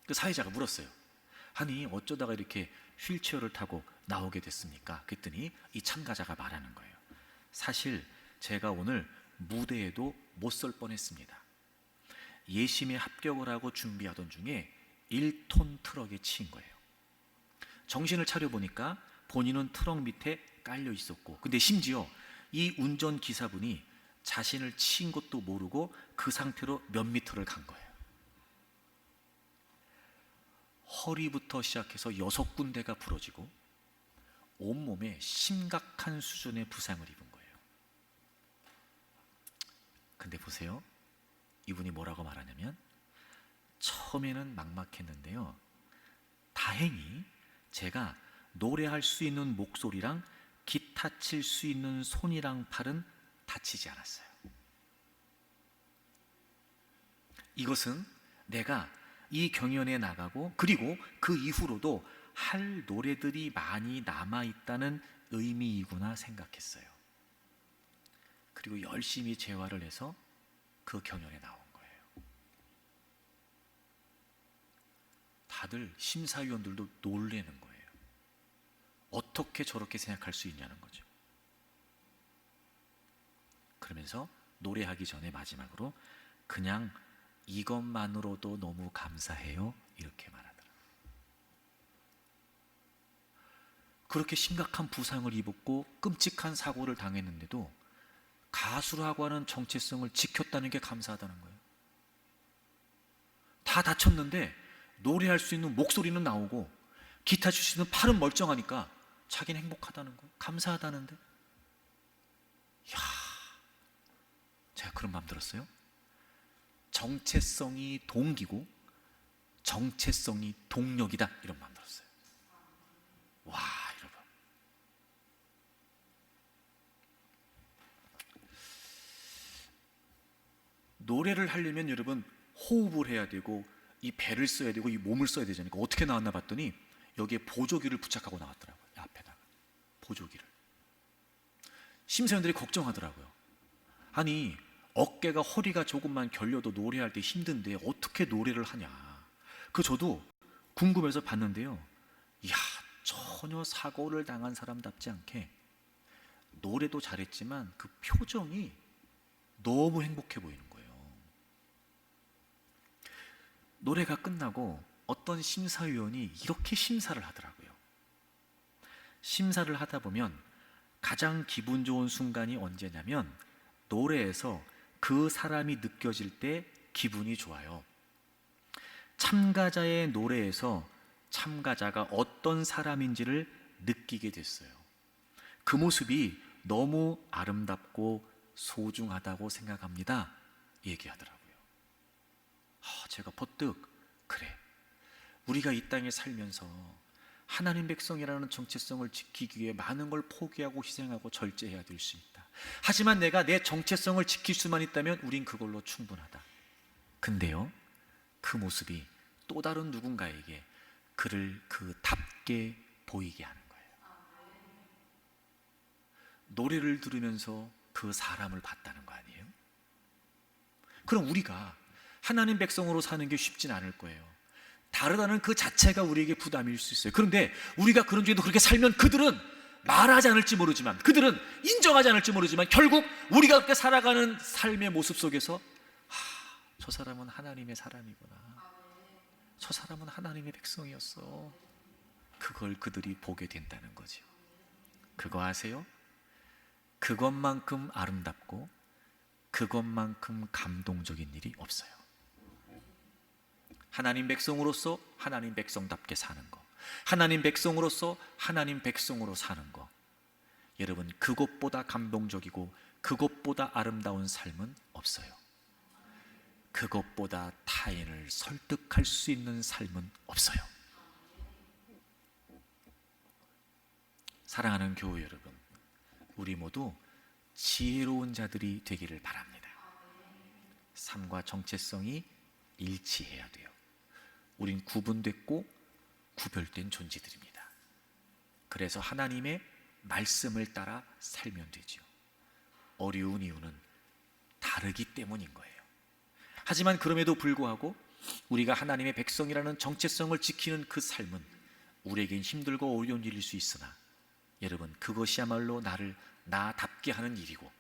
그 사회자가 물었어요. 아니 어쩌다가 이렇게 휠체어를 타고 나오게 됐습니까? 그랬더니 이 참가자가 말하는 거예요. 사실 제가 오늘 무대에도 못 설 뻔했습니다. 예심에 합격을 하고 준비하던 중에 1톤 트럭에 치인 거예요. 정신을 차려보니까 본인은 트럭 밑에 깔려 있었고, 근데 심지어 이 운전기사분이 자신을 치인 것도 모르고 그 상태로 몇 미터를 간 거예요. 허리부터 시작해서 6군데가 부러지고 온몸에 심각한 수준의 부상을 입은 거예요. 근데 보세요. 이분이 뭐라고 말하냐면, 처음에는 막막했는데요, 다행히 제가 노래할 수 있는 목소리랑 기타 칠 수 있는 손이랑 팔은 다치지 않았어요. 이것은 내가 이 경연에 나가고 그리고 그 이후로도 할 노래들이 많이 남아있다는 의미이구나 생각했어요. 그리고 열심히 재활을 해서 그 경연에 나온 거예요. 다들 심사위원들도 놀라는 거예요. 어떻게 저렇게 생각할 수 있냐는 거죠. 그러면서 노래하기 전에 마지막으로 그냥 이것만으로도 너무 감사해요, 이렇게 말하더라고요. 그렇게 심각한 부상을 입었고 끔찍한 사고를 당했는데도 가수라고 하는 정체성을 지켰다는 게 감사하다는 거예요. 다 다쳤는데 노래할 수 있는 목소리는 나오고 기타 칠 수 있는 팔은 멀쩡하니까 자기는 행복하다는 거예요. 감사하다는데. 이야, 제가 그런 마음 들었어요. 정체성이 동기고 정체성이 동력이다, 이런 마음 들었어요. 와, 여러분, 노래를 하려면 여러분 호흡을 해야 되고 이 배를 써야 되고 이 몸을 써야 되잖아요. 어떻게 나왔나 봤더니 여기에 보조기를 부착하고 나왔더라고요. 이 앞에다가 보조기를. 심사위원들이 걱정하더라고요. 아니, 어깨가 허리가 조금만 결려도 노래할 때 힘든데 어떻게 노래를 하냐. 저도 궁금해서 봤는데요, 이야, 전혀 사고를 당한 사람답지 않게 노래도 잘했지만 그 표정이 너무 행복해 보이는 거예요. 노래가 끝나고 어떤 심사위원이 이렇게 심사를 하더라고요. 심사를 하다 보면 가장 기분 좋은 순간이 언제냐면 노래에서 그 사람이 느껴질 때 기분이 좋아요. 참가자의 노래에서 참가자가 어떤 사람인지를 느끼게 됐어요. 그 모습이 너무 아름답고 소중하다고 생각합니다, 얘기하더라고요. 제가 퍼뜩, 그래, 우리가 이 땅에 살면서 하나님 백성이라는 정체성을 지키기 위해 많은 걸 포기하고 희생하고 절제해야 될 수 있다. 하지만 내가 내 정체성을 지킬 수만 있다면 우린 그걸로 충분하다. 근데요, 그 모습이 또 다른 누군가에게 그를 그답게 보이게 하는 거예요. 노래를 들으면서 그 사람을 봤다는 거 아니에요? 그럼 우리가 하나님 백성으로 사는 게 쉽진 않을 거예요. 다르다는 그 자체가 우리에게 부담일 수 있어요. 그런데 우리가 그런 중에도 그렇게 살면 그들은 말하지 않을지 모르지만, 그들은 인정하지 않을지 모르지만 결국 우리가 그렇게 살아가는 삶의 모습 속에서 저 사람은 하나님의 사람이구나, 저 사람은 하나님의 백성이었어, 그걸 그들이 보게 된다는 거죠. 그거 아세요? 그것만큼 아름답고 그것만큼 감동적인 일이 없어요. 하나님 백성으로서 하나님 백성답게 사는 거, 하나님 백성으로서 하나님 백성으로 사는 거, 여러분, 그것보다 감동적이고 그것보다 아름다운 삶은 없어요. 그것보다 타인을 설득할 수 있는 삶은 없어요. 사랑하는 교회 여러분, 우리 모두 지혜로운 자들이 되기를 바랍니다. 삶과 정체성이 일치해야 돼요. 우린 구분됐고 구별된 존재들입니다. 그래서 하나님의 말씀을 따라 살면 되죠. 어려운 이유는 다르기 때문인 거예요. 하지만 그럼에도 불구하고 우리가 하나님의 백성이라는 정체성을 지키는 그 삶은 우리에겐 힘들고 어려운 일일 수 있으나, 여러분, 그것이야말로 나를 나답게 하는 일이고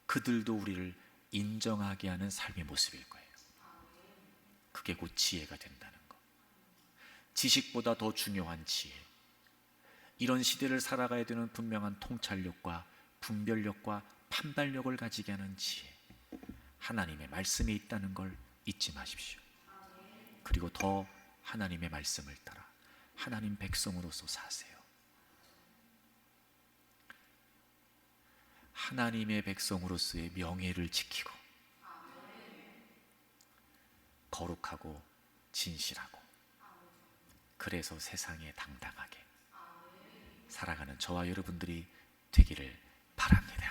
그들도 우리를 인정하게 하는 삶의 모습일 거예요. 그게 곧 지혜가 된다는 거. 지식보다 더 중요한 지혜, 이런 시대를 살아가야 되는 분명한 통찰력과 분별력과 판단력을 가지게 하는 지혜, 하나님의 말씀에 있다는 걸 잊지 마십시오. 그리고 더 하나님의 말씀을 따라 하나님 백성으로서 사세요. 하나님의 백성으로서의 명예를 지키고 거룩하고 진실하고, 그래서 세상에 당당하게 살아가는 저와 여러분들이 되기를 바랍니다.